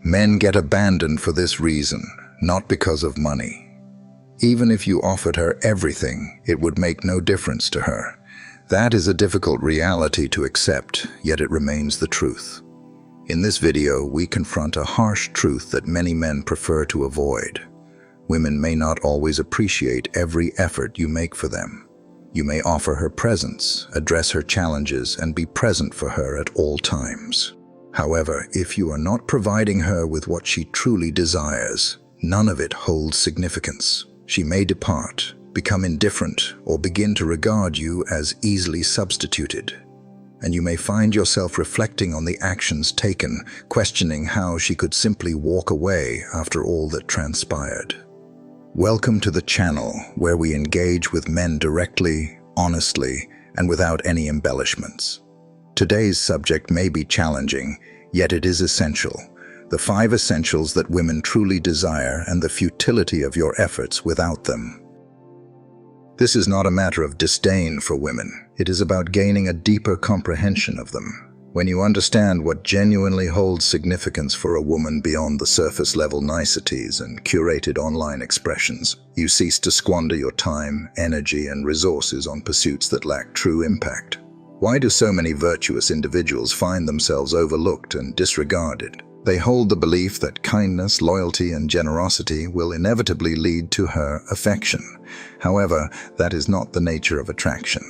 Men get abandoned for this reason, not because of money. Even if you offered her everything, it would make no difference to her. That is a difficult reality to accept, yet it remains the truth. In this video, we confront a harsh truth that many men prefer to avoid. Women may not always appreciate every effort you make for them. You may offer her presence, address her challenges, and be present for her at all times. However, if you are not providing her with what she truly desires, none of it holds significance. She may depart, become indifferent, or begin to regard you as easily substituted. And you may find yourself reflecting on the actions taken, questioning how she could simply walk away after all that transpired. Welcome to the channel where we engage with men directly, honestly, and without any embellishments. Today's subject may be challenging, yet it is essential. The 5 essentials that women truly desire and the futility of your efforts without them. This is not a matter of disdain for women. It is about gaining a deeper comprehension of them. When you understand what genuinely holds significance for a woman beyond the surface-level niceties and curated online expressions, you cease to squander your time, energy, and resources on pursuits that lack true impact. Why do so many virtuous individuals find themselves overlooked and disregarded? They hold the belief that kindness, loyalty, and generosity will inevitably lead to her affection. However, that is not the nature of attraction.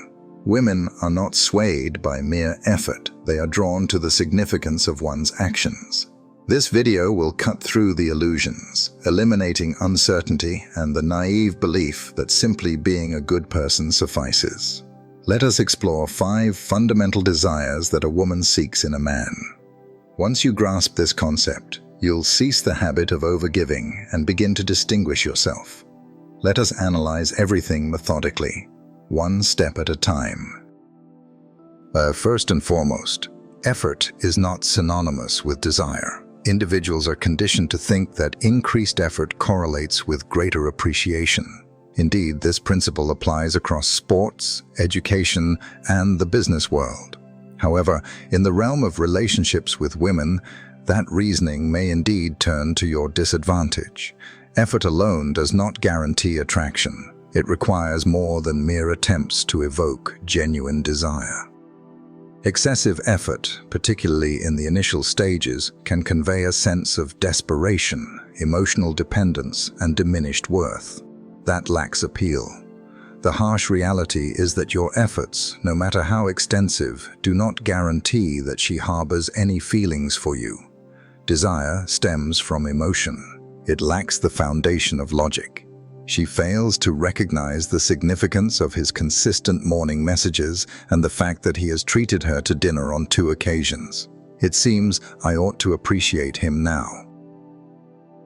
Women are not swayed by mere effort. They are drawn to the significance of one's actions. This video will cut through the illusions, eliminating uncertainty and the naive belief that simply being a good person suffices. Let us explore 5 fundamental desires that a woman seeks in a man. Once you grasp this concept, you'll cease the habit of overgiving and begin to distinguish yourself. Let us analyze everything methodically, one step at a time. First and foremost, effort is not synonymous with desire. Individuals are conditioned to think that increased effort correlates with greater appreciation. Indeed, this principle applies across sports, education, and the business world. However, in the realm of relationships with women, that reasoning may indeed turn to your disadvantage. Effort alone does not guarantee attraction. It requires more than mere attempts to evoke genuine desire. Excessive effort, particularly in the initial stages, can convey a sense of desperation, emotional dependence, and diminished worth. That lacks appeal. The harsh reality is that your efforts, no matter how extensive, do not guarantee that she harbors any feelings for you. Desire stems from emotion. It lacks the foundation of logic. She fails to recognize the significance of his consistent morning messages and the fact that he has treated her to dinner on 2 occasions. It seems I ought to appreciate him now.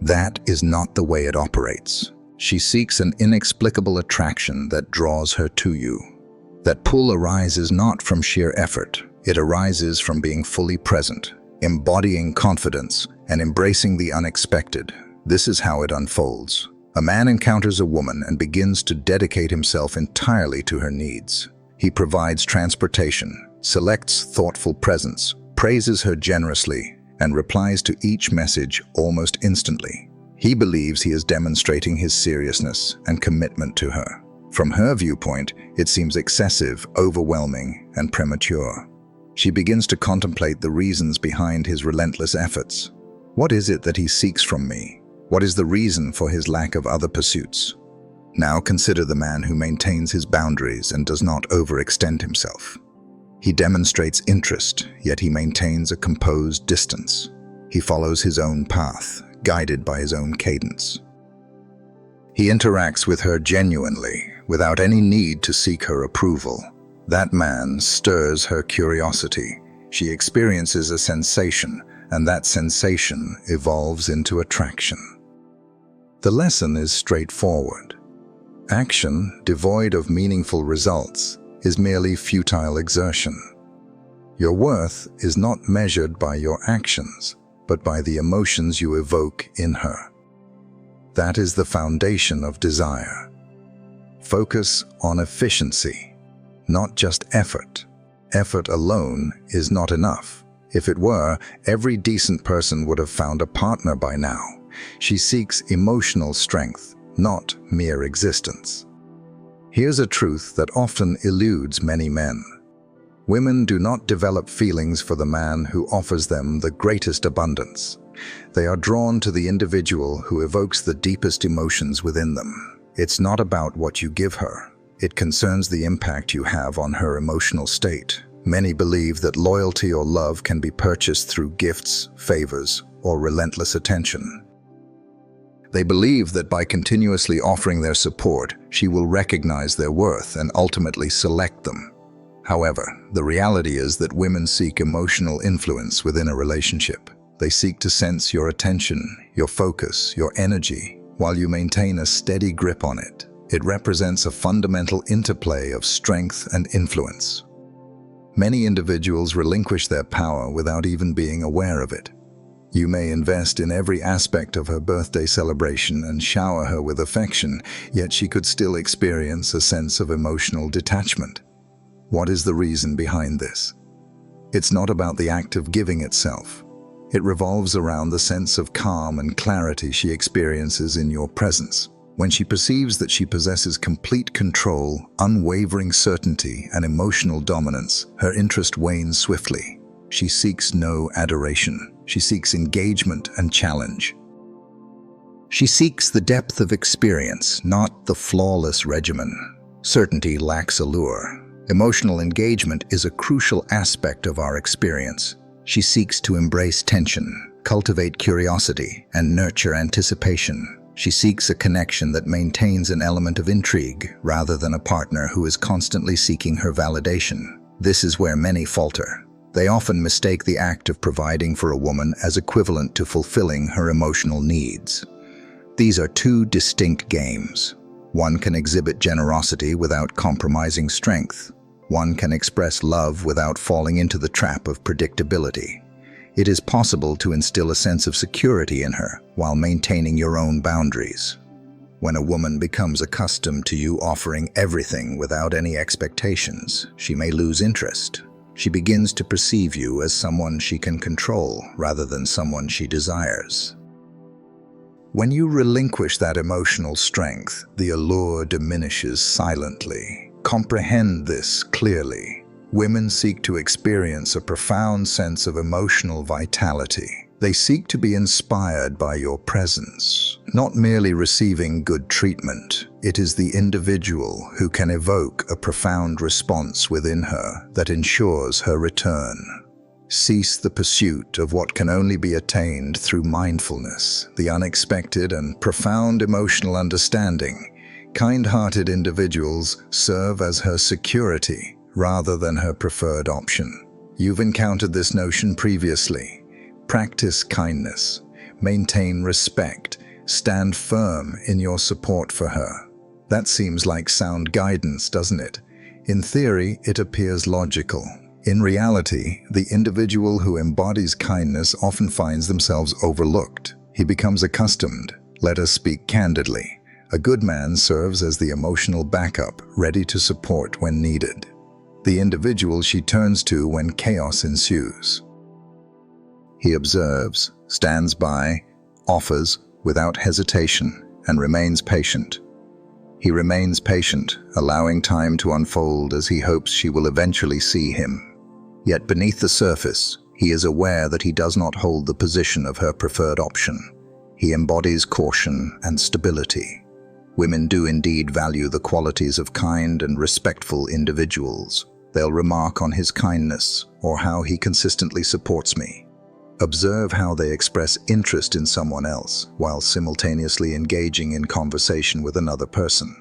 That is not the way it operates. She seeks an inexplicable attraction that draws her to you. That pull arises not from sheer effort. It arises from being fully present, embodying confidence, and embracing the unexpected. This is how it unfolds. A man encounters a woman and begins to dedicate himself entirely to her needs. He provides transportation, selects thoughtful presence, praises her generously, and replies to each message almost instantly. He believes he is demonstrating his seriousness and commitment to her. From her viewpoint, it seems excessive, overwhelming, and premature. She begins to contemplate the reasons behind his relentless efforts. What is it that he seeks from me? What is the reason for his lack of other pursuits? Now consider the man who maintains his boundaries and does not overextend himself. He demonstrates interest, yet he maintains a composed distance. He follows his own path, guided by his own cadence. He interacts with her genuinely, without any need to seek her approval. That man stirs her curiosity. She experiences a sensation, and that sensation evolves into attraction. The lesson is straightforward. Action, devoid of meaningful results, is merely futile exertion. Your worth is not measured by your actions, but by the emotions you evoke in her. That is the foundation of desire. Focus on efficiency, not just effort. Effort alone is not enough. If it were, every decent person would have found a partner by now. She seeks emotional strength, not mere existence. Here's a truth that often eludes many men. Women do not develop feelings for the man who offers them the greatest abundance. They are drawn to the individual who evokes the deepest emotions within them. It's not about what you give her. It concerns the impact you have on her emotional state. Many believe that loyalty or love can be purchased through gifts, favors, or relentless attention. They believe that by continuously offering their support, she will recognize their worth and ultimately select them. However, the reality is that women seek emotional influence within a relationship. They seek to sense your attention, your focus, your energy, while you maintain a steady grip on it. It represents a fundamental interplay of strength and influence. Many individuals relinquish their power without even being aware of it. You may invest in every aspect of her birthday celebration and shower her with affection, yet she could still experience a sense of emotional detachment. What is the reason behind this? It's not about the act of giving itself. It revolves around the sense of calm and clarity she experiences in your presence. When she perceives that she possesses complete control, unwavering certainty, and emotional dominance, her interest wanes swiftly. She seeks no adoration. She seeks engagement and challenge. She seeks the depth of experience, not the flawless regimen. Certainty lacks allure. Emotional engagement is a crucial aspect of our experience. She seeks to embrace tension, cultivate curiosity, and nurture anticipation. She seeks a connection that maintains an element of intrigue, rather than a partner who is constantly seeking her validation. This is where many falter. They often mistake the act of providing for a woman as equivalent to fulfilling her emotional needs. These are two distinct games. One can exhibit generosity without compromising strength. One can express love without falling into the trap of predictability. It is possible to instill a sense of security in her while maintaining your own boundaries. When a woman becomes accustomed to you offering everything without any expectations, she may lose interest. She begins to perceive you as someone she can control rather than someone she desires. When you relinquish that emotional strength, the allure diminishes silently. Comprehend this clearly. Women seek to experience a profound sense of emotional vitality. They seek to be inspired by your presence, not merely receiving good treatment. It is the individual who can evoke a profound response within her that ensures her return. Cease the pursuit of what can only be attained through mindfulness, the unexpected and profound emotional understanding. Kind-hearted individuals serve as her security rather than her preferred option. You've encountered this notion previously. Practice kindness, maintain respect, stand firm in your support for her. That seems like sound guidance, doesn't it? In theory, it appears logical. In reality, the individual who embodies kindness often finds themselves overlooked. He becomes accustomed. Let us speak candidly. A good man serves as the emotional backup, ready to support when needed. The individual she turns to when chaos ensues. He observes, stands by, offers without hesitation, and remains patient. He remains patient, allowing time to unfold as he hopes she will eventually see him. Yet beneath the surface, he is aware that he does not hold the position of her preferred option. He embodies caution and stability. Women do indeed value the qualities of kind and respectful individuals. They'll remark on his kindness or how he consistently supports me. Observe how they express interest in someone else while simultaneously engaging in conversation with another person.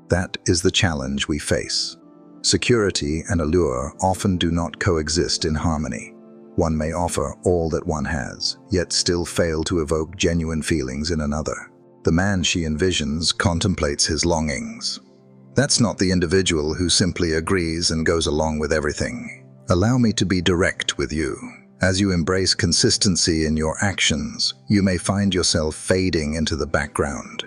That is the challenge we face. Security and allure often do not coexist in harmony. One may offer all that one has, yet still fail to evoke genuine feelings in another. The man she envisions contemplates his longings. That's not the individual who simply agrees and goes along with everything. Allow me to be direct with you. As you embrace consistency in your actions, you may find yourself fading into the background.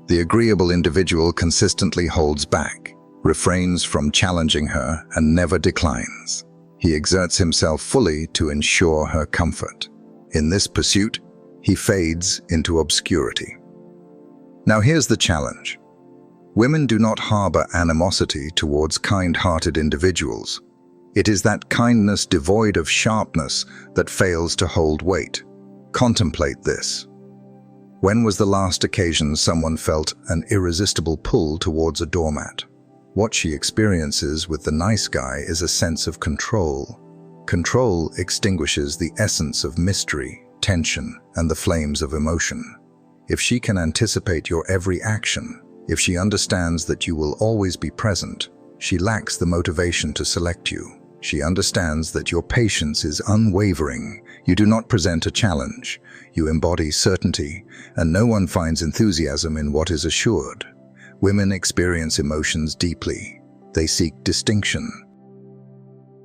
The agreeable individual consistently holds back, refrains from challenging her, and never declines. He exerts himself fully to ensure her comfort. In this pursuit, he fades into obscurity. Now here's the challenge. Women do not harbor animosity towards kind-hearted individuals. It is that kindness devoid of sharpness that fails to hold weight. Contemplate this. When was the last occasion someone felt an irresistible pull towards a doormat? What she experiences with the nice guy is a sense of control. Control extinguishes the essence of mystery, tension, and the flames of emotion. If she can anticipate your every action, if she understands that you will always be present, she lacks the motivation to select you. She understands that your patience is unwavering. You do not present a challenge. You embody certainty, and no one finds enthusiasm in what is assured. Women experience emotions deeply. They seek distinction.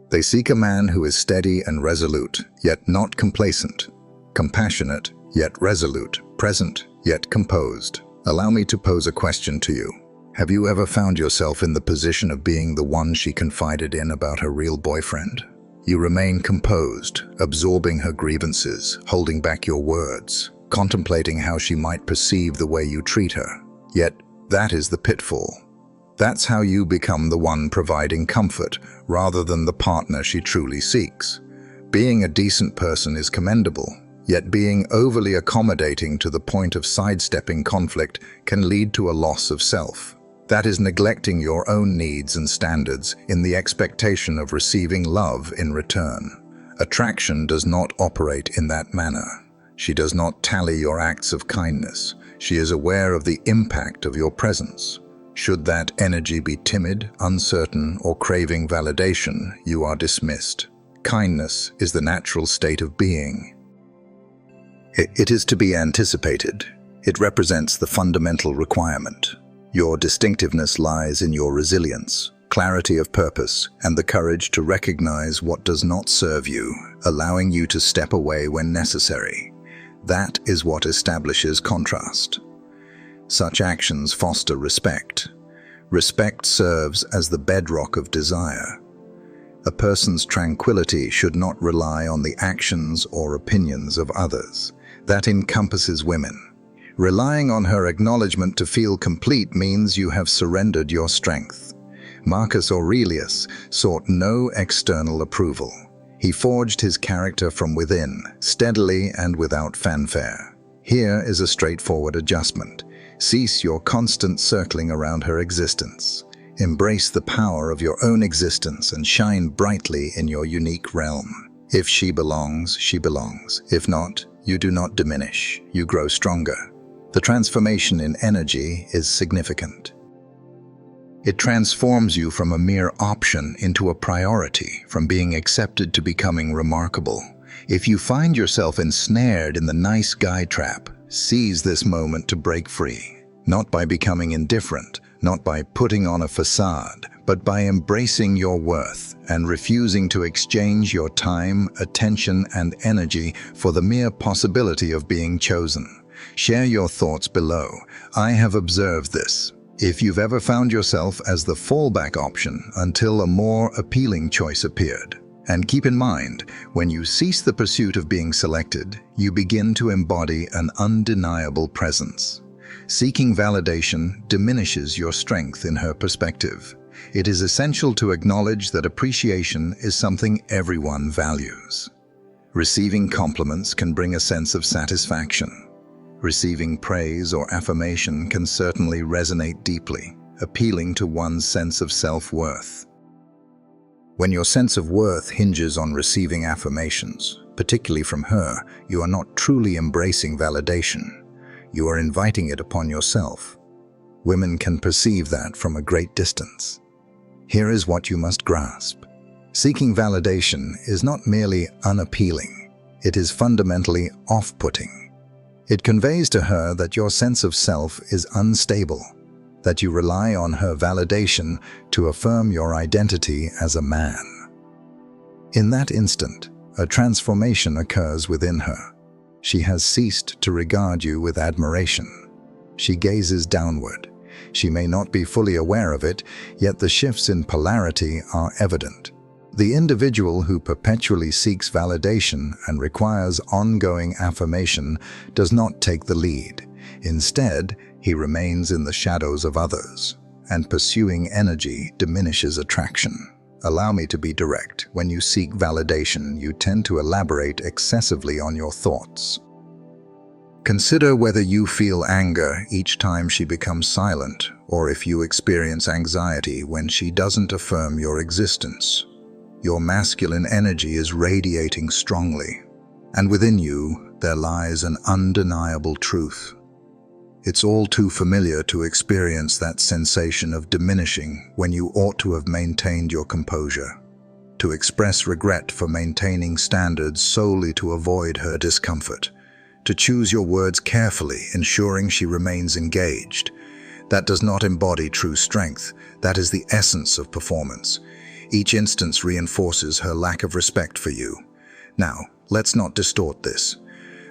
They seek a man who is steady and resolute, yet not complacent. Compassionate, yet resolute. Present, yet composed. Allow me to pose a question to you. Have you ever found yourself in the position of being the one she confided in about her real boyfriend? You remain composed, absorbing her grievances, holding back your words, contemplating how she might perceive the way you treat her. Yet, that is the pitfall. That's how you become the one providing comfort, rather than the partner she truly seeks. Being a decent person is commendable, yet being overly accommodating to the point of sidestepping conflict can lead to a loss of self. That is neglecting your own needs and standards in the expectation of receiving love in return. Attraction does not operate in that manner. She does not tally your acts of kindness. She is aware of the impact of your presence. Should that energy be timid, uncertain, or craving validation, you are dismissed. Kindness is the natural state of being. It is to be anticipated. It represents the fundamental requirement. Your distinctiveness lies in your resilience, clarity of purpose, and the courage to recognize what does not serve you, allowing you to step away when necessary. That is what establishes contrast. Such actions foster respect. Respect serves as the bedrock of desire. A person's tranquility should not rely on the actions or opinions of others. That encompasses women. Relying on her acknowledgement to feel complete means you have surrendered your strength. Marcus Aurelius sought no external approval. He forged his character from within, steadily and without fanfare. Here is a straightforward adjustment. Cease your constant circling around her existence. Embrace the power of your own existence and shine brightly in your unique realm. If she belongs, she belongs. If not, you do not diminish, you grow stronger. The transformation in energy is significant. It transforms you from a mere option into a priority, from being accepted to becoming remarkable. If you find yourself ensnared in the nice guy trap, seize this moment to break free. Not by becoming indifferent, not by putting on a facade, but by embracing your worth and refusing to exchange your time, attention, and energy for the mere possibility of being chosen. Share your thoughts below. I have observed this. If you've ever found yourself as the fallback option until a more appealing choice appeared. And keep in mind, when you cease the pursuit of being selected, you begin to embody an undeniable presence. Seeking validation diminishes your strength in her perspective. It is essential to acknowledge that appreciation is something everyone values. Receiving compliments can bring a sense of satisfaction. Receiving praise or affirmation can certainly resonate deeply, appealing to one's sense of self-worth. When your sense of worth hinges on receiving affirmations, particularly from her, you are not truly embracing validation. You are inviting it upon yourself. Women can perceive that from a great distance. Here is what you must grasp. Seeking validation is not merely unappealing. It is fundamentally off-putting. It conveys to her that your sense of self is unstable, that you rely on her validation to affirm your identity as a man. In that instant, a transformation occurs within her. She has ceased to regard you with admiration. She gazes downward. She may not be fully aware of it, yet the shifts in polarity are evident. The individual who perpetually seeks validation and requires ongoing affirmation does not take the lead. Instead, he remains in the shadows of others, and pursuing energy diminishes attraction. Allow me to be direct. When you seek validation, you tend to elaborate excessively on your thoughts. Consider whether you feel anger each time she becomes silent, or if you experience anxiety when she doesn't affirm your existence. Your masculine energy is radiating strongly, and within you there lies an undeniable truth. It's all too familiar to experience that sensation of diminishing when you ought to have maintained your composure, to express regret for maintaining standards solely to avoid her discomfort, to choose your words carefully, ensuring she remains engaged. That does not embody true strength. That is the essence of performance. Each instance reinforces her lack of respect for you. Now, let's not distort this.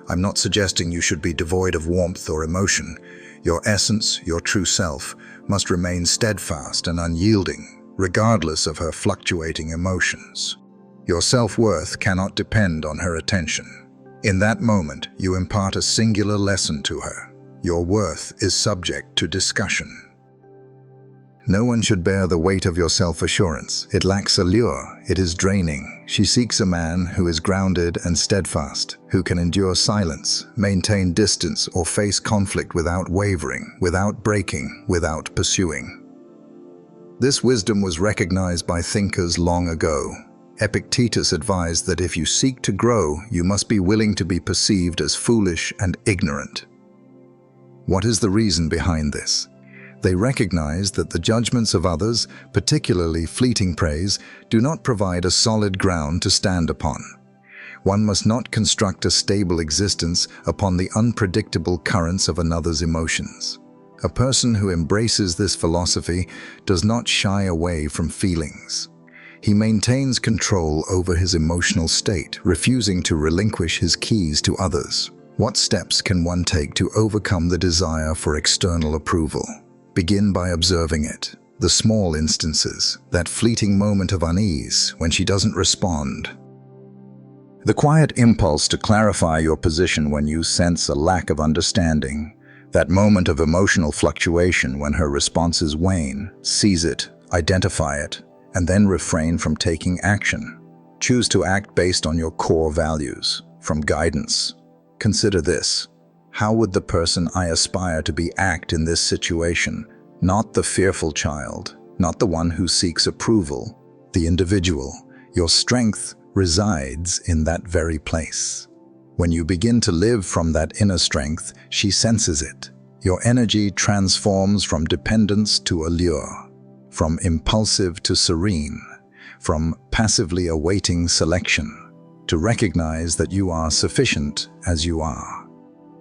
I'm not suggesting you should be devoid of warmth or emotion. Your essence, your true self, must remain steadfast and unyielding, regardless of her fluctuating emotions. Your self-worth cannot depend on her attention. In that moment, you impart a singular lesson to her. Your worth is subject to discussion. No one should bear the weight of your self-assurance. It lacks allure. It is draining. She seeks a man who is grounded and steadfast, who can endure silence, maintain distance, or face conflict without wavering, without breaking, without pursuing. This wisdom was recognized by thinkers long ago. Epictetus advised that if you seek to grow, you must be willing to be perceived as foolish and ignorant. What is the reason behind this? They recognize that the judgments of others, particularly fleeting praise, do not provide a solid ground to stand upon. One must not construct a stable existence upon the unpredictable currents of another's emotions. A person who embraces this philosophy does not shy away from feelings. He maintains control over his emotional state, refusing to relinquish his keys to others. What steps can one take to overcome the desire for external approval? Begin by observing it. The small instances, that fleeting moment of unease when she doesn't respond. The quiet impulse to clarify your position when you sense a lack of understanding. That moment of emotional fluctuation when her responses wane. Seize it, identify it, and then refrain from taking action. Choose to act based on your core values, from guidance. Consider this. How would the person I aspire to be act in this situation? Not the fearful child, not the one who seeks approval, the individual. Your strength resides in that very place. When you begin to live from that inner strength, she senses it. Your energy transforms from dependence to allure, from impulsive to serene, from passively awaiting selection, to recognize that you are sufficient as you are.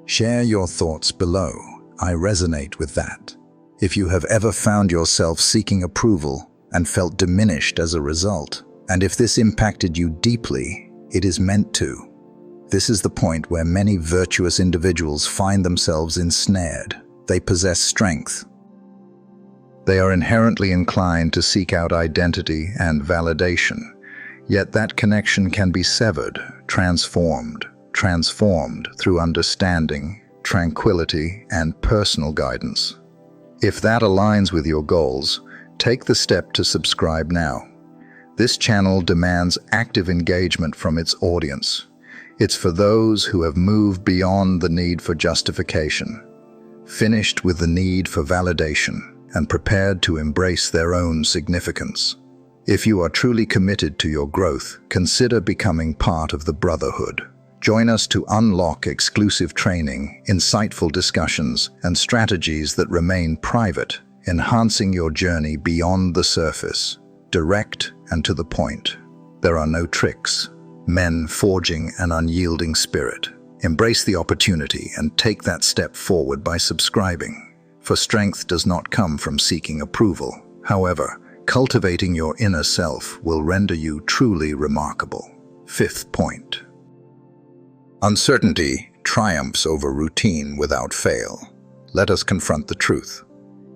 Share your thoughts below. I resonate with that. If you have ever found yourself seeking approval and felt diminished as a result, and if this impacted you deeply, it is meant to. This is the point where many virtuous individuals find themselves ensnared. They possess strength. They are inherently inclined to seek out identity and validation, yet that connection can be severed, transformed through understanding, tranquility, and personal guidance. If that aligns with your goals, take the step to subscribe now. This channel demands active engagement from its audience. It's for those who have moved beyond the need for justification, finished with the need for validation, and prepared to embrace their own significance. If you are truly committed to your growth, consider becoming part of the Brotherhood. Join us to unlock exclusive training, insightful discussions, and strategies that remain private, enhancing your journey beyond the surface, direct and to the point. There are no tricks. Men forging an unyielding spirit. Embrace the opportunity and take that step forward by subscribing. For strength does not come from seeking approval. However, cultivating your inner self will render you truly remarkable. 5th point. Uncertainty triumphs over routine without fail. Let us confront the truth.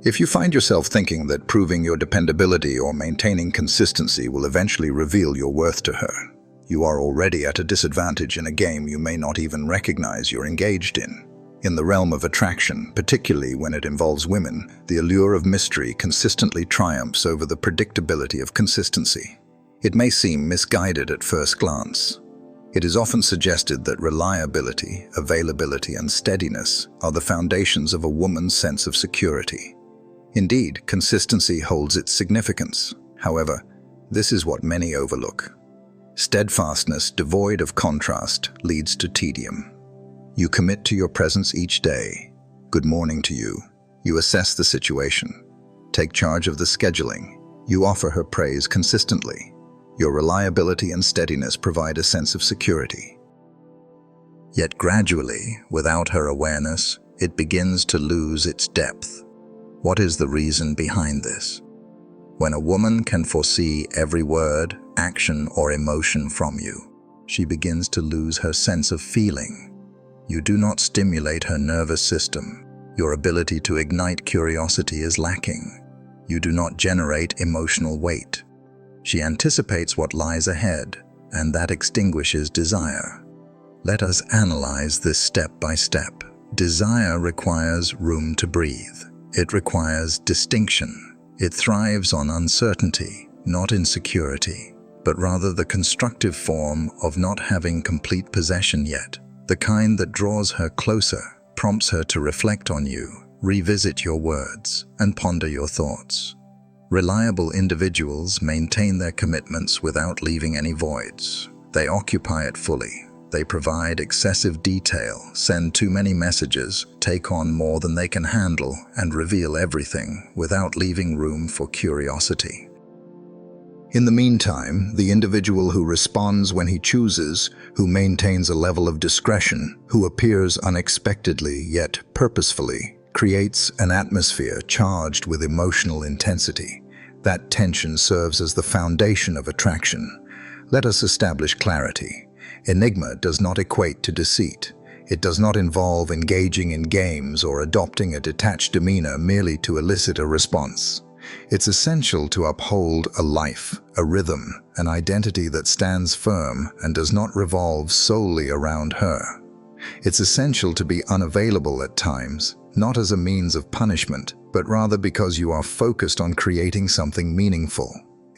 If you find yourself thinking that proving your dependability or maintaining consistency will eventually reveal your worth to her, you are already at a disadvantage in a game you may not even recognize you're engaged in. In the realm of attraction, particularly when it involves women, the allure of mystery consistently triumphs over the predictability of consistency. It may seem misguided at first glance. It is often suggested that reliability, availability, and steadiness are the foundations of a woman's sense of security. Indeed, consistency holds its significance. However, this is what many overlook. Steadfastness devoid of contrast leads to tedium. You commit to your presence each day. Good morning to you. You assess the situation. Take charge of the scheduling. You offer her praise consistently. Your reliability and steadiness provide a sense of security. Yet gradually, without her awareness, it begins to lose its depth. What is the reason behind this? When a woman can foresee every word, action, or emotion from you, she begins to lose her sense of feeling. You do not stimulate her nervous system. Your ability to ignite curiosity is lacking. You do not generate emotional weight. She anticipates what lies ahead, and that extinguishes desire. Let us analyze this step by step. Desire requires room to breathe. It requires distinction. It thrives on uncertainty, not insecurity, but rather the constructive form of not having complete possession yet, the kind that draws her closer, prompts her to reflect on you, revisit your words, and ponder your thoughts. Reliable individuals maintain their commitments without leaving any voids. They occupy it fully. They provide excessive detail, send too many messages, take on more than they can handle, and reveal everything without leaving room for curiosity. In the meantime, the individual who responds when he chooses, who maintains a level of discretion, who appears unexpectedly yet purposefully, creates an atmosphere charged with emotional intensity. That tension serves as the foundation of attraction. Let us establish clarity. Enigma does not equate to deceit. It does not involve engaging in games or adopting a detached demeanor merely to elicit a response. It's essential to uphold a life, a rhythm, an identity that stands firm and does not revolve solely around her. It's essential to be unavailable at times, not as a means of punishment, but rather because you are focused on creating something meaningful.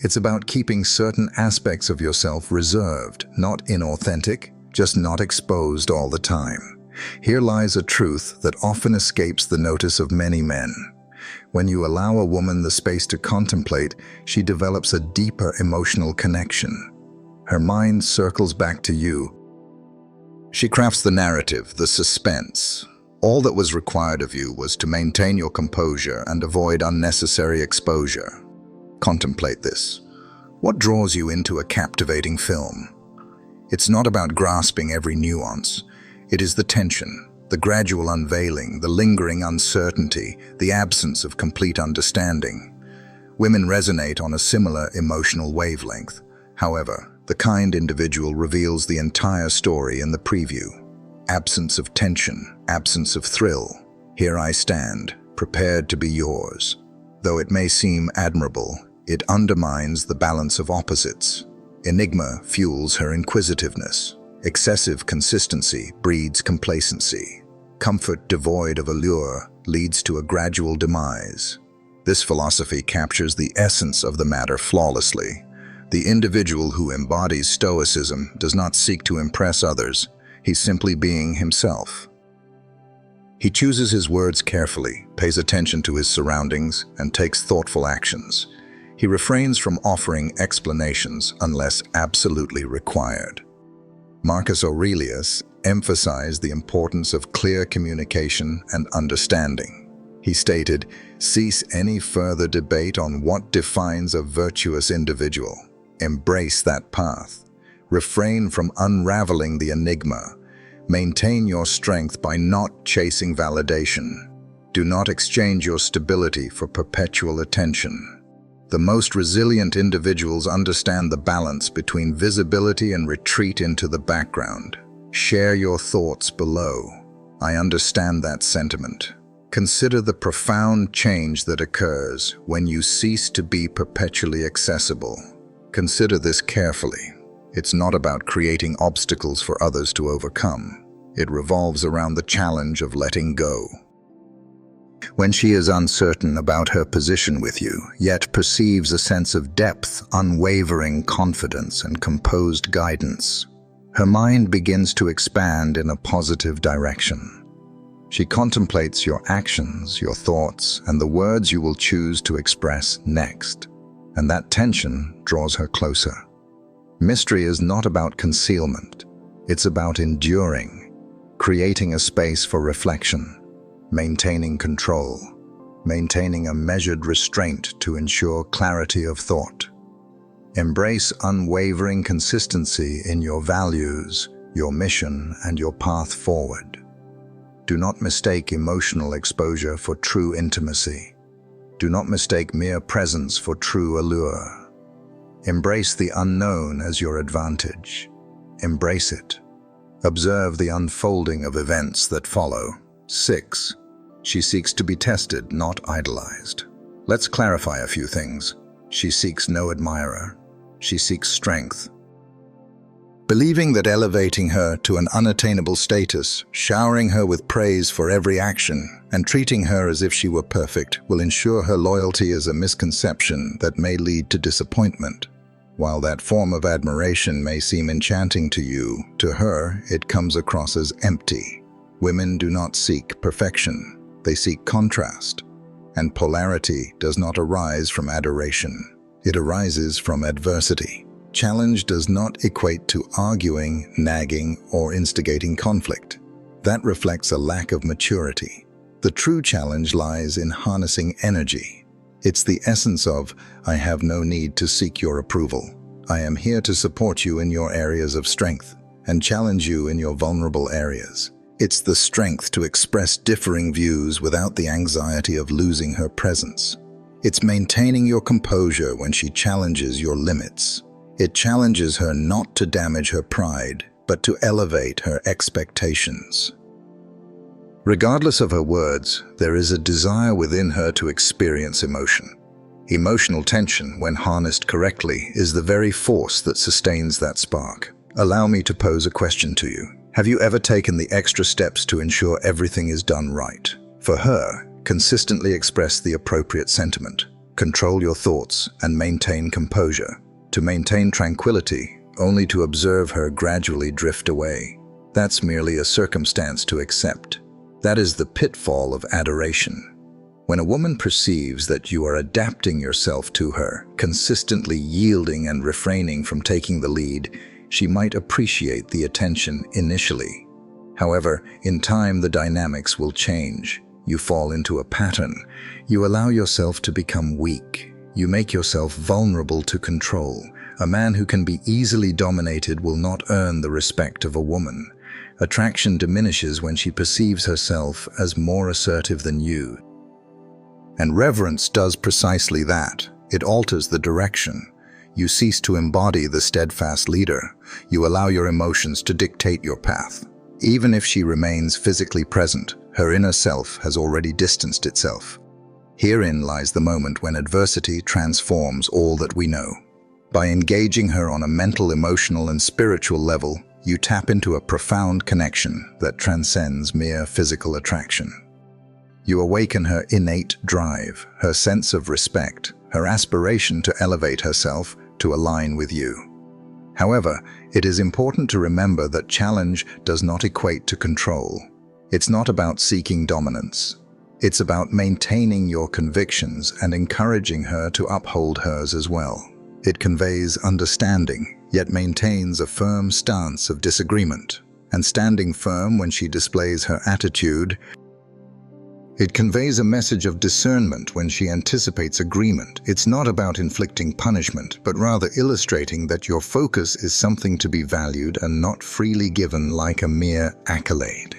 It's about keeping certain aspects of yourself reserved, not inauthentic, just not exposed all the time. Here lies a truth that often escapes the notice of many men. When you allow a woman the space to contemplate, she develops a deeper emotional connection. Her mind circles back to you. She crafts the narrative, the suspense. All that was required of you was to maintain your composure and avoid unnecessary exposure. Contemplate this. What draws you into a captivating film? It's not about grasping every nuance. It is the tension, the gradual unveiling, the lingering uncertainty, the absence of complete understanding. Women resonate on a similar emotional wavelength. However, the kind individual reveals the entire story in the preview. Absence of tension, absence of thrill. Here I stand, prepared to be yours. Though it may seem admirable, it undermines the balance of opposites. Enigma fuels her inquisitiveness. Excessive consistency breeds complacency. Comfort devoid of allure leads to a gradual demise. This philosophy captures the essence of the matter flawlessly. The individual who embodies Stoicism does not seek to impress others. He's simply being himself. He chooses his words carefully, pays attention to his surroundings, and takes thoughtful actions. He refrains from offering explanations unless absolutely required. Marcus Aurelius emphasized the importance of clear communication and understanding. He stated, "Cease any further debate on what defines a virtuous individual. Embrace that path. Refrain from unraveling the enigma. Maintain your strength by not chasing validation. Do not exchange your stability for perpetual attention." The most resilient individuals understand the balance between visibility and retreat into the background. Share your thoughts below. I understand that sentiment. Consider the profound change that occurs when you cease to be perpetually accessible. Consider this carefully. It's not about creating obstacles for others to overcome. It revolves around the challenge of letting go. When she is uncertain about her position with you, yet perceives a sense of depth, unwavering confidence, and composed guidance, her mind begins to expand in a positive direction. She contemplates your actions, your thoughts, and the words you will choose to express next, and that tension draws her closer. Mystery is not about concealment. It's about enduring, creating a space for reflection, maintaining control, maintaining a measured restraint to ensure clarity of thought. Embrace unwavering consistency in your values, your mission, and your path forward. Do not mistake emotional exposure for true intimacy. Do not mistake mere presence for true allure. Embrace the unknown as your advantage. Embrace it. Observe the unfolding of events that follow. 6. She seeks to be tested, not idolized. Let's clarify a few things. She seeks no admirer. She seeks strength. Believing that elevating her to an unattainable status, showering her with praise for every action, and treating her as if she were perfect will ensure her loyalty is a misconception that may lead to disappointment. While that form of admiration may seem enchanting to you, to her it comes across as empty. Women do not seek perfection. They seek contrast. And polarity does not arise from adoration. It arises from adversity. Challenge does not equate to arguing, nagging, or instigating conflict. That reflects a lack of maturity. The true challenge lies in harnessing energy. It's the essence of, I have no need to seek your approval. I am here to support you in your areas of strength and challenge you in your vulnerable areas. It's the strength to express differing views without the anxiety of losing her presence. It's maintaining your composure when she challenges your limits. It challenges her not to damage her pride, but to elevate her expectations. Regardless of her words, there is a desire within her to experience emotion. Emotional tension, when harnessed correctly, is the very force that sustains that spark. Allow me to pose a question to you. Have you ever taken the extra steps to ensure everything is done right? For her, consistently express the appropriate sentiment, control your thoughts, and maintain composure. To maintain tranquility, only to observe her gradually drift away. That's merely a circumstance to accept. That is the pitfall of adoration. When a woman perceives that you are adapting yourself to her, consistently yielding and refraining from taking the lead, she might appreciate the attention initially. However, in time the dynamics will change. You fall into a pattern. You allow yourself to become weak. You make yourself vulnerable to control. A man who can be easily dominated will not earn the respect of a woman. Attraction diminishes when she perceives herself as more assertive than you. And reverence does precisely that. It alters the direction. You cease to embody the steadfast leader. You allow your emotions to dictate your path. Even if she remains physically present, her inner self has already distanced itself. Herein lies the moment when adversity transforms all that we know. By engaging her on a mental, emotional, and spiritual level, you tap into a profound connection that transcends mere physical attraction. You awaken her innate drive, her sense of respect, her aspiration to elevate herself to align with you. However, it is important to remember that challenge does not equate to control. It's not about seeking dominance. It's about maintaining your convictions and encouraging her to uphold hers as well. It conveys understanding, yet maintains a firm stance of disagreement. And standing firm when she displays her attitude, it conveys a message of discernment when she anticipates agreement. It's not about inflicting punishment, but rather illustrating that your focus is something to be valued and not freely given like a mere accolade.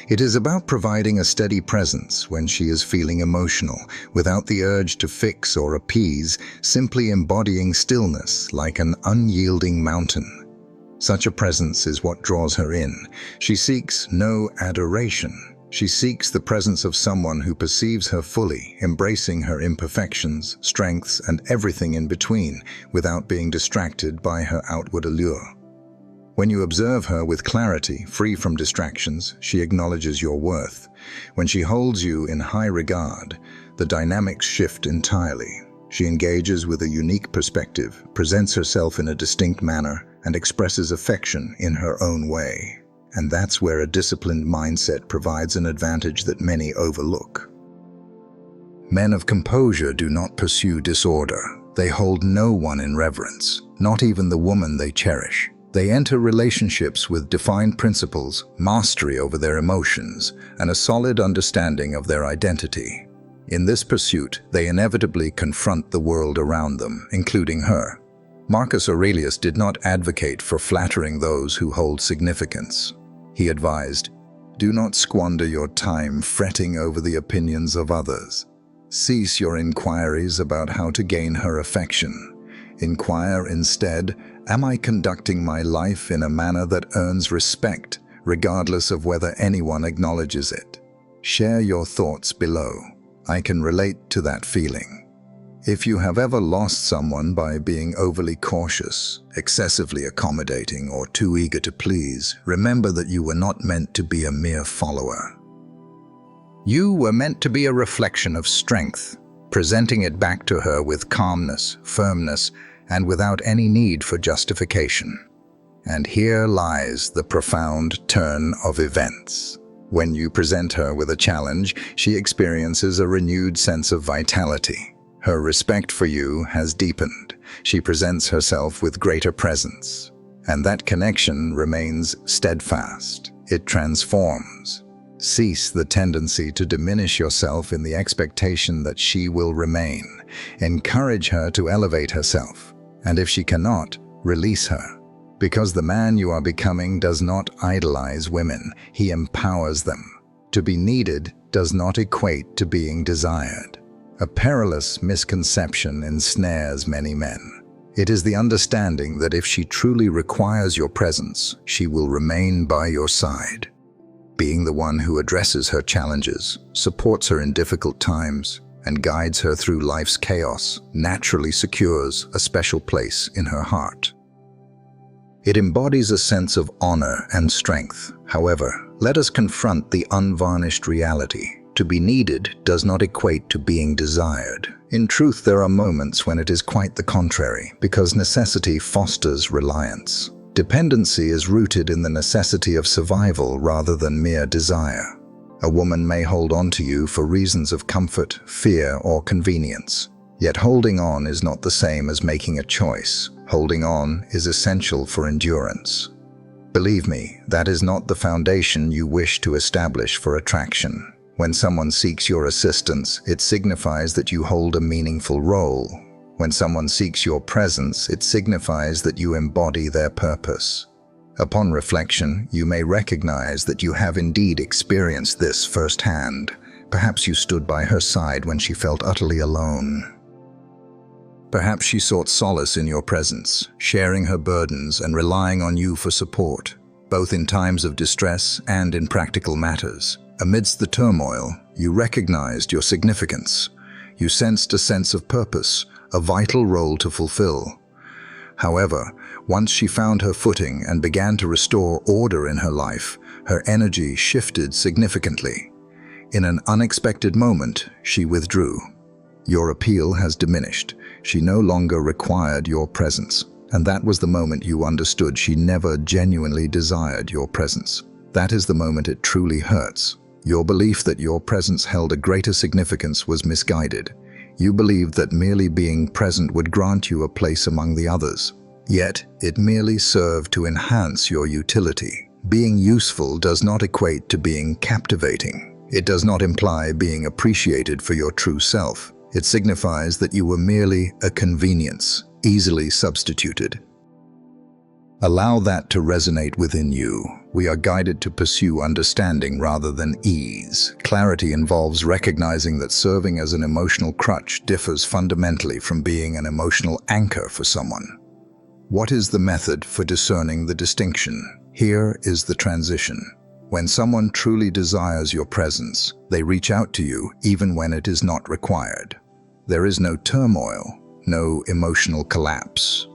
It is about providing a steady presence when she is feeling emotional, without the urge to fix or appease, simply embodying stillness like an unyielding mountain. Such a presence is what draws her in. She seeks no adoration. She seeks the presence of someone who perceives her fully, embracing her imperfections, strengths, and everything in between, without being distracted by her outward allure. When you observe her with clarity, free from distractions, she acknowledges your worth. When she holds you in high regard, the dynamics shift entirely. She engages with a unique perspective, presents herself in a distinct manner, and expresses affection in her own way. And that's where a disciplined mindset provides an advantage that many overlook. Men of composure do not pursue disorder. They hold no one in reverence, not even the woman they cherish. They enter relationships with defined principles, mastery over their emotions, and a solid understanding of their identity. In this pursuit, they inevitably confront the world around them, including her. Marcus Aurelius did not advocate for flattering those who hold significance. He advised, "Do not squander your time fretting over the opinions of others. Cease your inquiries about how to gain her affection. Inquire instead, am I conducting my life in a manner that earns respect, regardless of whether anyone acknowledges it? Share your thoughts below. I can relate to that feeling." If you have ever lost someone by being overly cautious, excessively accommodating, or too eager to please, remember that you were not meant to be a mere follower. You were meant to be a reflection of strength, presenting it back to her with calmness, firmness, and without any need for justification. And here lies the profound turn of events. When you present her with a challenge, she experiences a renewed sense of vitality. Her respect for you has deepened. She presents herself with greater presence. And that connection remains steadfast. It transforms. Cease the tendency to diminish yourself in the expectation that she will remain. Encourage her to elevate herself. And if she cannot, release her. Because the man you are becoming does not idolize women, he empowers them. To be needed does not equate to being desired. A perilous misconception ensnares many men. It is the understanding that if she truly requires your presence, she will remain by your side. Being the one who addresses her challenges, supports her in difficult times, and guides her through life's chaos naturally secures a special place in her heart. It embodies a sense of honor and strength. However, let us confront the unvarnished reality. To be needed does not equate to being desired. In truth, there are moments when it is quite the contrary, because necessity fosters reliance. Dependency is rooted in the necessity of survival rather than mere desire. A woman may hold on to you for reasons of comfort, fear, or convenience. Yet holding on is not the same as making a choice. Holding on is essential for endurance. Believe me, that is not the foundation you wish to establish for attraction. When someone seeks your assistance, it signifies that you hold a meaningful role. When someone seeks your presence, it signifies that you embody their purpose. Upon reflection, you may recognize that you have indeed experienced this firsthand. Perhaps you stood by her side when she felt utterly alone. Perhaps she sought solace in your presence, sharing her burdens and relying on you for support, both in times of distress and in practical matters. Amidst the turmoil, you recognized your significance. You sensed a sense of purpose, a vital role to fulfill. However, once she found her footing and began to restore order in her life, her energy shifted significantly. In an unexpected moment, she withdrew. Your appeal has diminished. She no longer required your presence. And that was the moment you understood she never genuinely desired your presence. That is the moment it truly hurts. Your belief that your presence held a greater significance was misguided. You believed that merely being present would grant you a place among the others. Yet, it merely served to enhance your utility. Being useful does not equate to being captivating. It does not imply being appreciated for your true self. It signifies that you were merely a convenience, easily substituted. Allow that to resonate within you. We are guided to pursue understanding rather than ease. Clarity involves recognizing that serving as an emotional crutch differs fundamentally from being an emotional anchor for someone. What is the method for discerning the distinction? Here is the transition. When someone truly desires your presence, they reach out to you even when it is not required. There is no turmoil, no emotional collapse.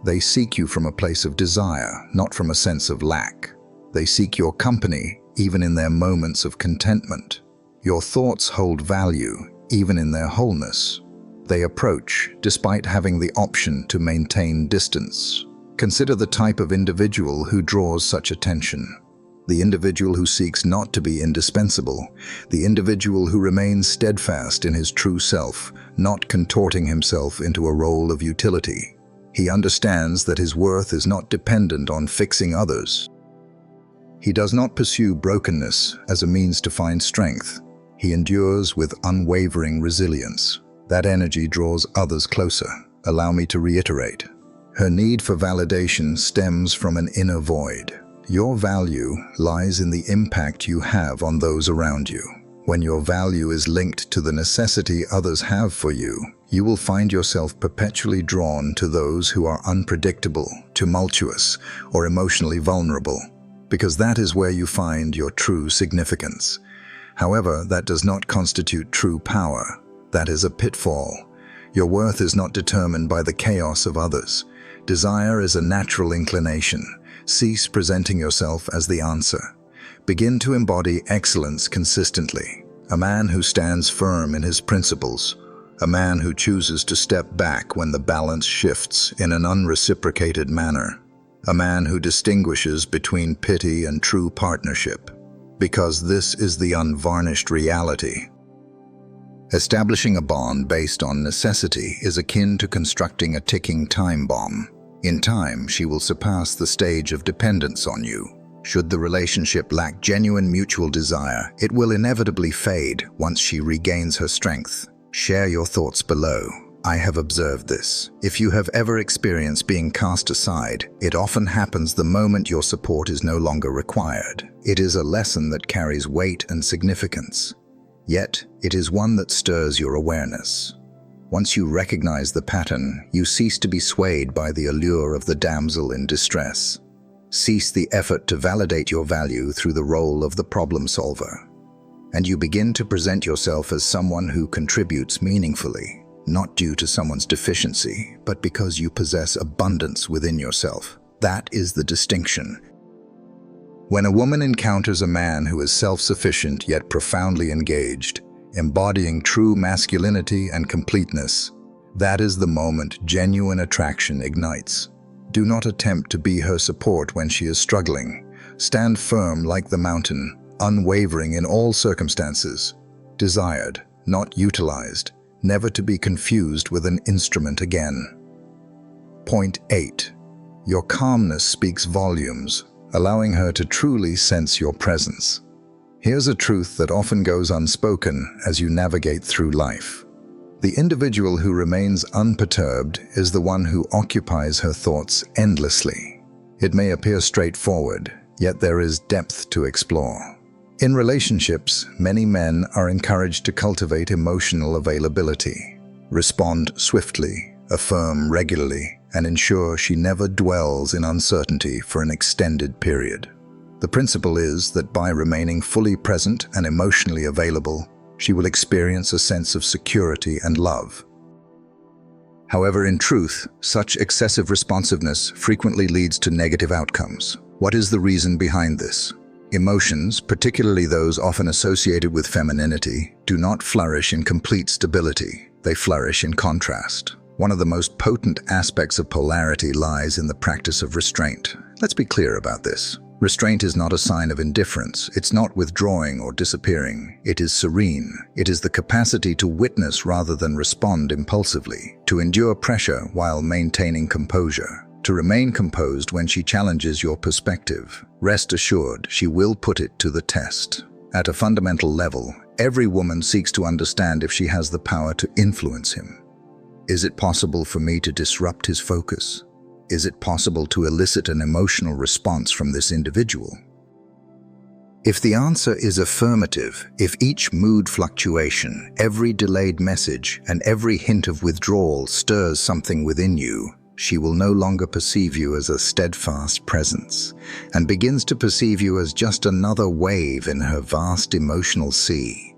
They seek you from a place of desire, not from a sense of lack. They seek your company even in their moments of contentment. Your thoughts hold value even in their wholeness. They approach despite having the option to maintain distance. Consider the type of individual who draws such attention. The individual who seeks not to be indispensable, the individual who remains steadfast in his true self, not contorting himself into a role of utility. He understands that his worth is not dependent on fixing others. He does not pursue brokenness as a means to find strength. He endures with unwavering resilience. That energy draws others closer. Allow me to reiterate. Her need for validation stems from an inner void. Your value lies in the impact you have on those around you. When your value is linked to the necessity others have for you, you will find yourself perpetually drawn to those who are unpredictable, tumultuous, or emotionally vulnerable, because that is where you find your true significance. However, that does not constitute true power. That is a pitfall. Your worth is not determined by the chaos of others. Desire is a natural inclination. Cease presenting yourself as the answer. Begin to embody excellence consistently. A man who stands firm in his principles. A man who chooses to step back when the balance shifts in an unreciprocated manner. A man who distinguishes between pity and true partnership. Because this is the unvarnished reality. Establishing a bond based on necessity is akin to constructing a ticking time bomb. In time, she will surpass the stage of dependence on you. Should the relationship lack genuine mutual desire, it will inevitably fade once she regains her strength. Share your thoughts below. I have observed this. If you have ever experienced being cast aside, it often happens the moment your support is no longer required. It is a lesson that carries weight and significance. Yet, it is one that stirs your awareness. Once you recognize the pattern, you cease to be swayed by the allure of the damsel in distress. Cease the effort to validate your value through the role of the problem solver. And you begin to present yourself as someone who contributes meaningfully, not due to someone's deficiency, but because you possess abundance within yourself. That is the distinction. When a woman encounters a man who is self-sufficient yet profoundly engaged, embodying true masculinity and completeness, that is the moment genuine attraction ignites. Do not attempt to be her support when she is struggling. Stand firm like the mountain, unwavering in all circumstances. Desired, not utilized, never to be confused with an instrument again. Point 8. Your calmness speaks volumes, allowing her to truly sense your presence. Here's a truth that often goes unspoken as you navigate through life. The individual who remains unperturbed is the one who occupies her thoughts endlessly. It may appear straightforward, yet there is depth to explore. In relationships, many men are encouraged to cultivate emotional availability, respond swiftly, affirm regularly, and ensure she never dwells in uncertainty for an extended period. The principle is that by remaining fully present and emotionally available, she will experience a sense of security and love. However, in truth, such excessive responsiveness frequently leads to negative outcomes. What is the reason behind this? Emotions, particularly those often associated with femininity, do not flourish in complete stability. They flourish in contrast. One of the most potent aspects of polarity lies in the practice of restraint. Let's be clear about this. Restraint is not a sign of indifference. It's not withdrawing or disappearing. It is serene. It is the capacity to witness rather than respond impulsively, to endure pressure while maintaining composure, to remain composed when she challenges your perspective. Rest assured, she will put it to the test. At a fundamental level, every woman seeks to understand if she has the power to influence him. Is it possible for me to disrupt his focus? Is it possible to elicit an emotional response from this individual? If the answer is affirmative, if each mood fluctuation, every delayed message, and every hint of withdrawal stirs something within you, She will no longer perceive you as a steadfast presence and begins to perceive you as just another wave in her vast emotional sea.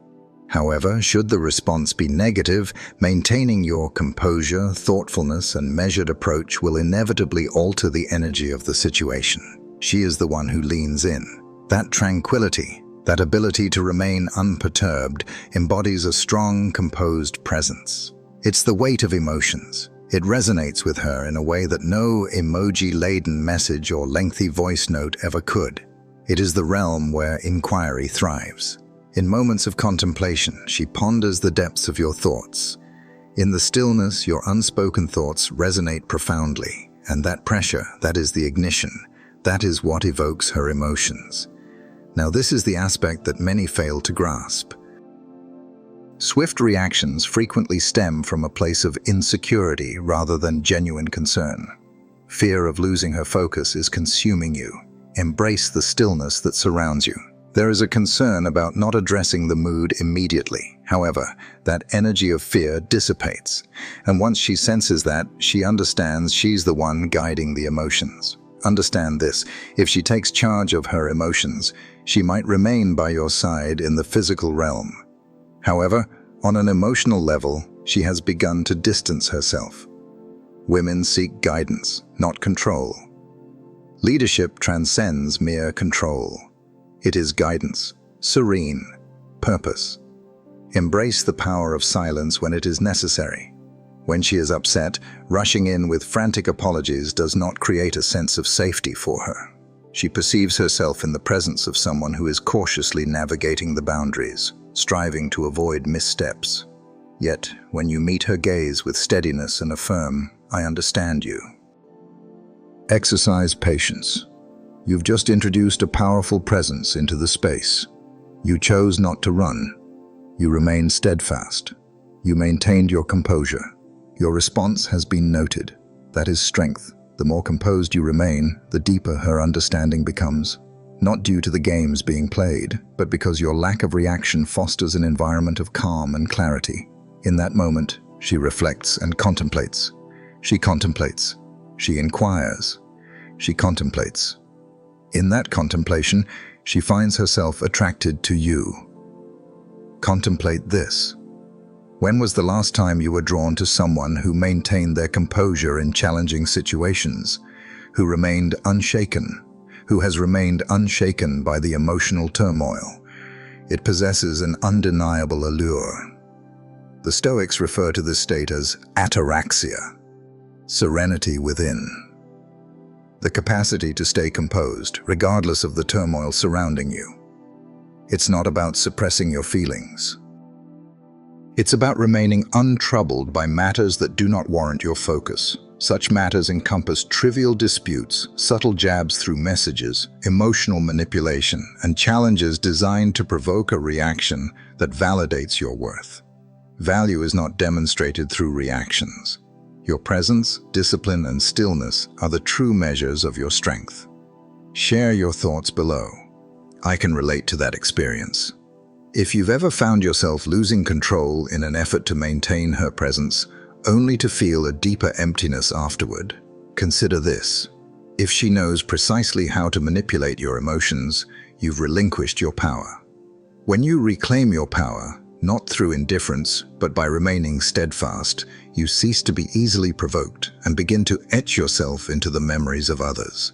However, should the response be negative, maintaining your composure, thoughtfulness, and measured approach will inevitably alter the energy of the situation. She is the one who leans in. That tranquility, that ability to remain unperturbed, embodies a strong, composed presence. It's the weight of emotions. It resonates with her in a way that no emoji-laden message or lengthy voice note ever could. It is the realm where inquiry thrives. In moments of contemplation, she ponders the depths of your thoughts. In the stillness, your unspoken thoughts resonate profoundly, and that pressure, that is the ignition, that is what evokes her emotions. Now, this is the aspect that many fail to grasp. Swift reactions frequently stem from a place of insecurity rather than genuine concern. Fear of losing her focus is consuming you. Embrace the stillness that surrounds you. There is a concern about not addressing the mood immediately. However, that energy of fear dissipates, and once she senses that, she understands she's the one guiding the emotions. Understand this: if she takes charge of her emotions, she might remain by your side in the physical realm. However, on an emotional level, she has begun to distance herself. Women seek guidance, not control. Leadership transcends mere control. It is guidance, serene, purpose. Embrace the power of silence when it is necessary. When she is upset, rushing in with frantic apologies does not create a sense of safety for her. She perceives herself in the presence of someone who is cautiously navigating the boundaries, striving to avoid missteps. Yet, when you meet her gaze with steadiness and affirm, "I understand you." Exercise patience. You've just introduced a powerful presence into the space. You chose not to run. You remained steadfast. You maintained your composure. Your response has been noted. That is strength. The more composed you remain, the deeper her understanding becomes. Not due to the games being played, but because your lack of reaction fosters an environment of calm and clarity. In that moment, she reflects and contemplates. She contemplates. She inquires. She contemplates. In that contemplation, she finds herself attracted to you. Contemplate this. When was the last time you were drawn to someone who maintained their composure in challenging situations, who remained unshaken, who has remained unshaken by the emotional turmoil? It possesses an undeniable allure. The Stoics refer to this state as ataraxia, serenity within. The capacity to stay composed, regardless of the turmoil surrounding you. It's not about suppressing your feelings. It's about remaining untroubled by matters that do not warrant your focus. Such matters encompass trivial disputes, subtle jabs through messages, emotional manipulation, and challenges designed to provoke a reaction that validates your worth. Value is not demonstrated through reactions. Your presence, discipline, and stillness are the true measures of your strength. Share your thoughts below. I can relate to that experience. If you've ever found yourself losing control in an effort to maintain her presence, only to feel a deeper emptiness afterward, consider this. If she knows precisely how to manipulate your emotions, you've relinquished your power. When you reclaim your power, not through indifference, but by remaining steadfast, you cease to be easily provoked and begin to etch yourself into the memories of others.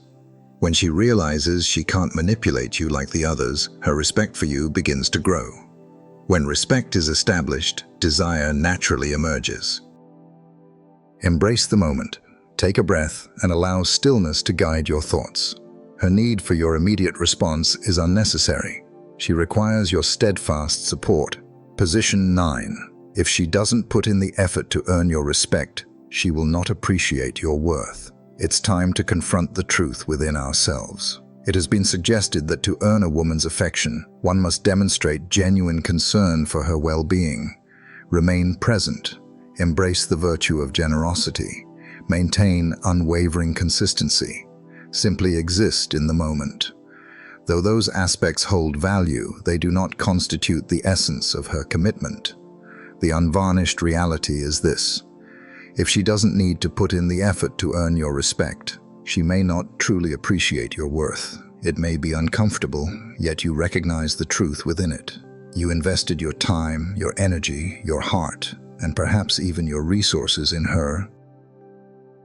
When she realizes she can't manipulate you like the others, her respect for you begins to grow. When respect is established, desire naturally emerges. Embrace the moment, take a breath, and allow stillness to guide your thoughts. Her need for your immediate response is unnecessary. She requires your steadfast support. Position 9. If she doesn't put in the effort to earn your respect, she will not appreciate your worth. It's time to confront the truth within ourselves. It has been suggested that to earn a woman's affection, one must demonstrate genuine concern for her well-being, remain present, embrace the virtue of generosity, maintain unwavering consistency, simply exist in the moment. Though those aspects hold value, they do not constitute the essence of her commitment. The unvarnished reality is this: If she doesn't need to put in the effort to earn your respect, she may not truly appreciate your worth. It may be uncomfortable, yet you recognize the truth within it. You invested your time, your energy, your heart, and perhaps even your resources in her.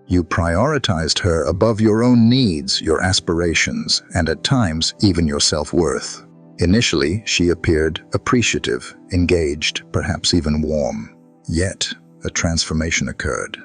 You prioritized her above your own needs, your aspirations, and at times even your self-worth. Initially, she appeared appreciative, engaged, perhaps even warm. Yet, a transformation occurred.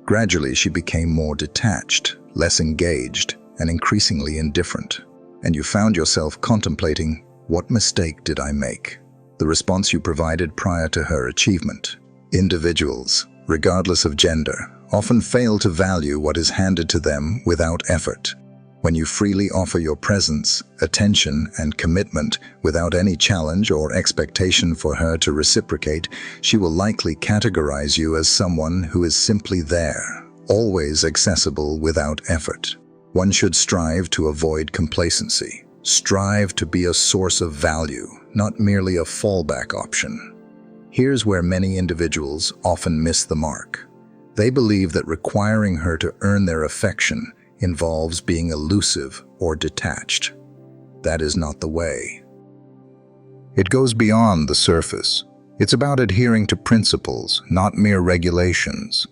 Gradually, she became more detached, less engaged, and increasingly indifferent. And you found yourself contemplating, what mistake did I make? The response you provided prior to her achievement. Individuals, regardless of gender, often fail to value what is handed to them without effort. When you freely offer your presence, attention, and commitment without any challenge or expectation for her to reciprocate, she will likely categorize you as someone who is simply there, always accessible without effort. One should strive to avoid complacency. Strive to be a source of value, not merely a fallback option. Here's where many individuals often miss the mark. They believe that requiring her to earn their affection involves being elusive or detached. That is not the way. It goes beyond the surface. It's about adhering to principles, not mere regulations.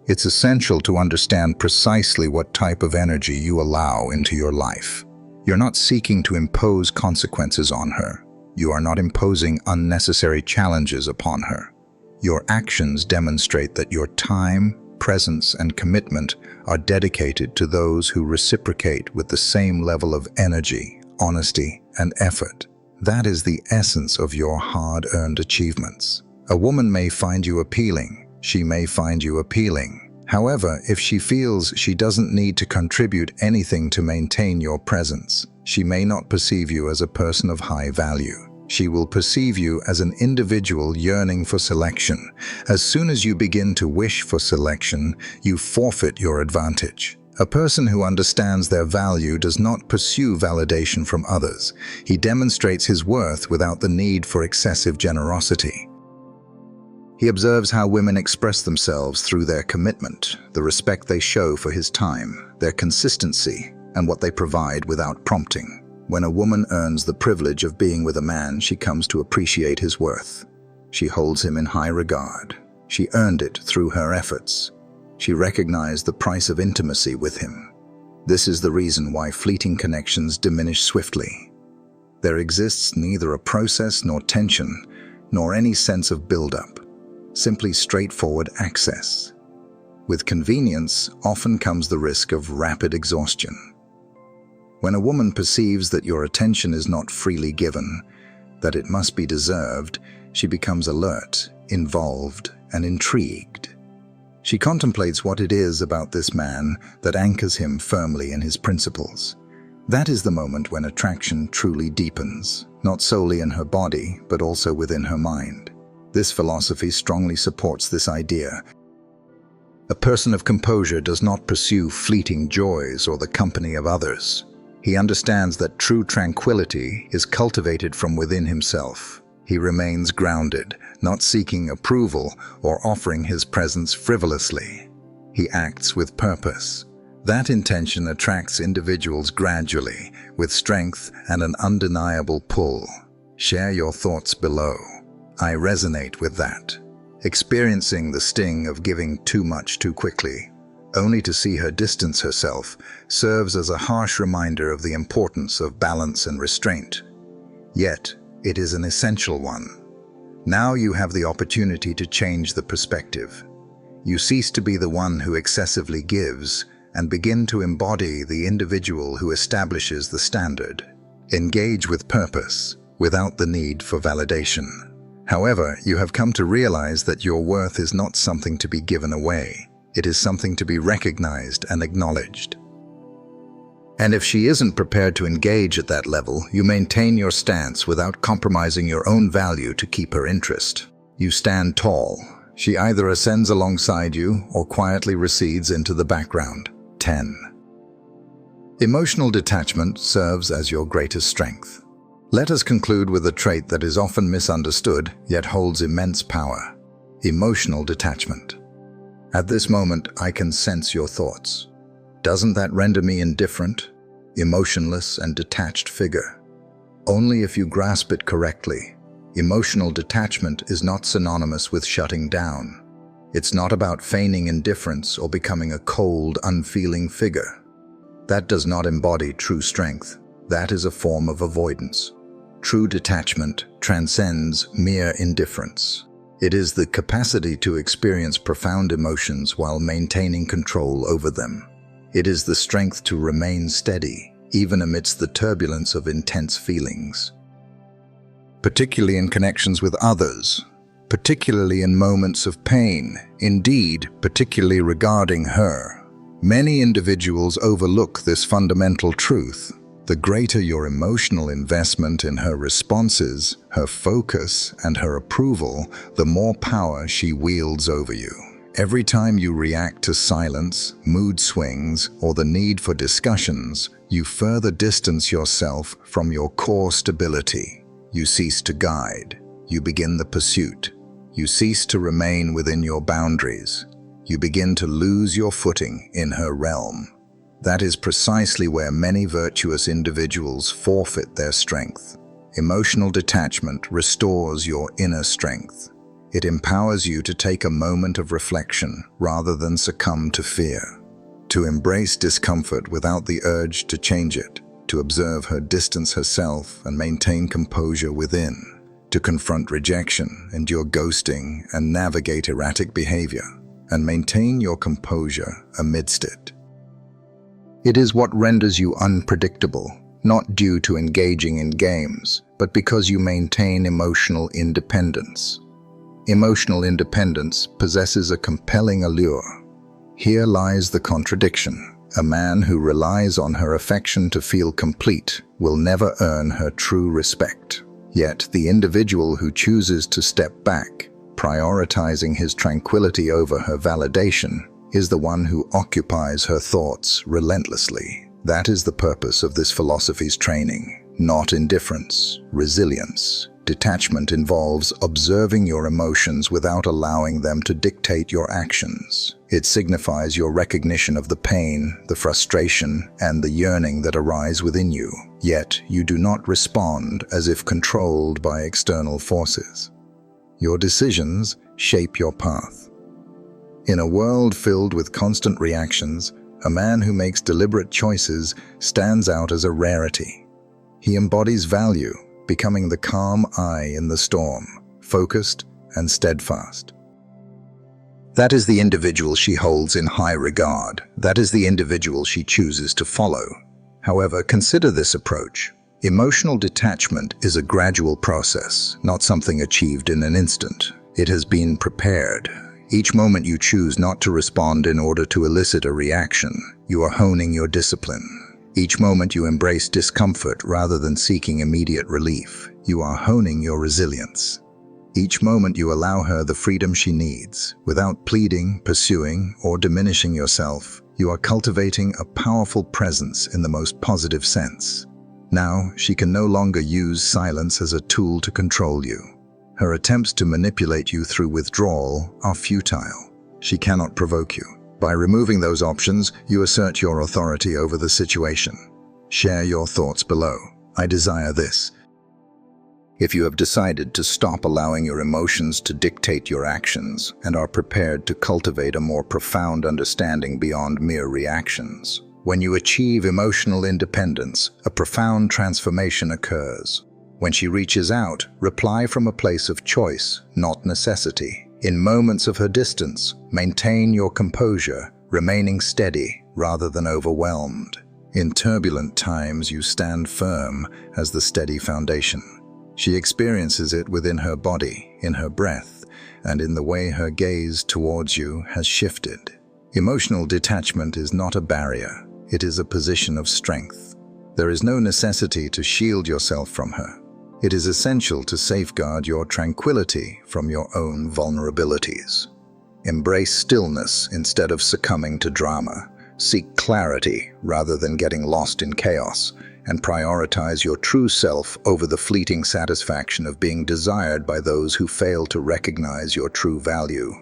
It's essential to understand precisely what type of energy you allow into your life. You're not seeking to impose consequences on her. You are not imposing unnecessary challenges upon her. Your actions demonstrate that your time, presence, and commitment are dedicated to those who reciprocate with the same level of energy, honesty, and effort. That is the essence of your hard-earned achievements. A woman may find you appealing. She may find you appealing. However, if she feels she doesn't need to contribute anything to maintain your presence, she may not perceive you as a person of high value. She will perceive you as an individual yearning for selection. As soon as you begin to wish for selection, you forfeit your advantage. A person who understands their value does not pursue validation from others. He demonstrates his worth without the need for excessive generosity. He observes how women express themselves through their commitment, the respect they show for his time, their consistency, and what they provide without prompting. When a woman earns the privilege of being with a man, she comes to appreciate his worth. She holds him in high regard. She earned it through her efforts. She recognized the price of intimacy with him. This is the reason why fleeting connections diminish swiftly. There exists neither a process nor tension, nor any sense of build-up. Simply straightforward access. With convenience often comes the risk of rapid exhaustion. When a woman perceives that your attention is not freely given, that it must be deserved, she becomes alert, involved, and intrigued. She contemplates what it is about this man that anchors him firmly in his principles. That is the moment when attraction truly deepens, not solely in her body, but also within her mind. This philosophy strongly supports this idea. A person of composure does not pursue fleeting joys or the company of others. He understands that true tranquility is cultivated from within himself. He remains grounded, not seeking approval or offering his presence frivolously. He acts with purpose. That intention attracts individuals gradually, with strength and an undeniable pull. Share your thoughts below. I resonate with that. Experiencing the sting of giving too much too quickly, only to see her distance herself, serves as a harsh reminder of the importance of balance and restraint. Yet, it is an essential one. Now you have the opportunity to change the perspective. You cease to be the one who excessively gives and begin to embody the individual who establishes the standard. Engage with purpose, without the need for validation. However, you have come to realize that your worth is not something to be given away. It is something to be recognized and acknowledged. And if she isn't prepared to engage at that level, you maintain your stance without compromising your own value to keep her interest. You stand tall. She either ascends alongside you or quietly recedes into the background. 10. Emotional detachment serves as your greatest strength. Let us conclude with a trait that is often misunderstood, yet holds immense power: emotional detachment. At this moment, I can sense your thoughts. Doesn't that render me indifferent, emotionless, and detached figure? Only if you grasp it correctly. Emotional detachment is not synonymous with shutting down. It's not about feigning indifference or becoming a cold, unfeeling figure. That does not embody true strength. That is a form of avoidance. True detachment transcends mere indifference. It is the capacity to experience profound emotions while maintaining control over them. It is the strength to remain steady, even amidst the turbulence of intense feelings. Particularly in connections with others, particularly in moments of pain, indeed, particularly regarding her. Many individuals overlook this fundamental truth. The greater your emotional investment in her responses, her focus, and her approval, the more power she wields over you. Every time you react to silence, mood swings, or the need for discussions, you further distance yourself from your core stability. You cease to guide. You begin the pursuit. You cease to remain within your boundaries. You begin to lose your footing in her realm. That is precisely where many virtuous individuals forfeit their strength. Emotional detachment restores your inner strength. It empowers you to take a moment of reflection rather than succumb to fear, to embrace discomfort without the urge to change it, to observe her distance herself and maintain composure within, to confront rejection, endure ghosting, and navigate erratic behavior, and maintain your composure amidst it. It is what renders you unpredictable, not due to engaging in games, but because you maintain emotional independence. Emotional independence possesses a compelling allure. Here lies the contradiction. A man who relies on her affection to feel complete will never earn her true respect. Yet the individual who chooses to step back, prioritizing his tranquility over her validation, is the one who occupies her thoughts relentlessly. That is the purpose of this philosophy's training, not indifference, resilience. Detachment involves observing your emotions without allowing them to dictate your actions. It signifies your recognition of the pain, the frustration, and the yearning that arise within you. Yet you do not respond as if controlled by external forces. Your decisions shape your path. In a world filled with constant reactions, a man who makes deliberate choices stands out as a rarity. He embodies value, becoming the calm eye in the storm, focused and steadfast. That is the individual she holds in high regard. That is the individual she chooses to follow. However, consider this approach. Emotional detachment is a gradual process, not something achieved in an instant. It has been prepared. Each moment you choose not to respond in order to elicit a reaction, you are honing your discipline. Each moment you embrace discomfort rather than seeking immediate relief, you are honing your resilience. Each moment you allow her the freedom she needs, without pleading, pursuing, or diminishing yourself, you are cultivating a powerful presence in the most positive sense. Now, she can no longer use silence as a tool to control you. Her attempts to manipulate you through withdrawal are futile. She cannot provoke you. By removing those options, you assert your authority over the situation. Share your thoughts below. I desire this. If you have decided to stop allowing your emotions to dictate your actions and are prepared to cultivate a more profound understanding beyond mere reactions, when you achieve emotional independence, a profound transformation occurs. When she reaches out, reply from a place of choice, not necessity. In moments of her distance, maintain your composure, remaining steady rather than overwhelmed. In turbulent times, you stand firm as the steady foundation. She experiences it within her body, in her breath, and in the way her gaze towards you has shifted. Emotional detachment is not a barrier, it is a position of strength. There is no necessity to shield yourself from her. It is essential to safeguard your tranquility from your own vulnerabilities. Embrace stillness instead of succumbing to drama. Seek clarity rather than getting lost in chaos, and prioritize your true self over the fleeting satisfaction of being desired by those who fail to recognize your true value.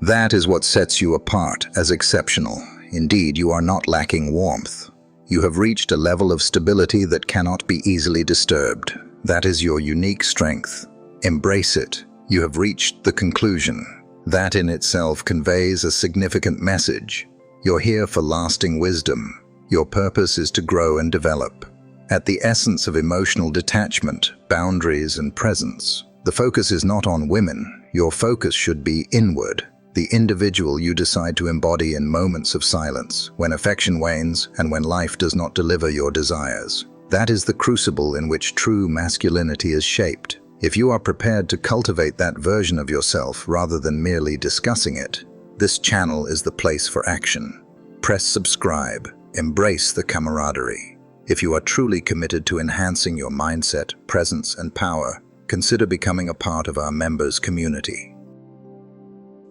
That is what sets you apart as exceptional. Indeed, you are not lacking warmth. You have reached a level of stability that cannot be easily disturbed. That is your unique strength. Embrace it. You have reached the conclusion. That in itself conveys a significant message. You're here for lasting wisdom. Your purpose is to grow and develop. At the essence of emotional detachment, boundaries, and presence, the focus is not on women. Your focus should be inward. The individual you decide to embody in moments of silence, when affection wanes and when life does not deliver your desires. That is the crucible in which true masculinity is shaped. If you are prepared to cultivate that version of yourself rather than merely discussing it, this channel is the place for action. Press subscribe. Embrace the camaraderie. If you are truly committed to enhancing your mindset, presence, and power, consider becoming a part of our members' community.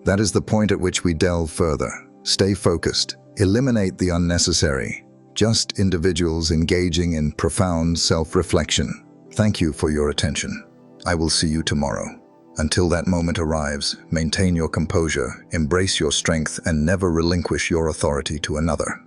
That is the point at which we delve further. Stay focused. Eliminate the unnecessary. Just individuals engaging in profound self-reflection. Thank you for your attention. I will see you tomorrow. Until that moment arrives, maintain your composure, embrace your strength, and never relinquish your authority to another.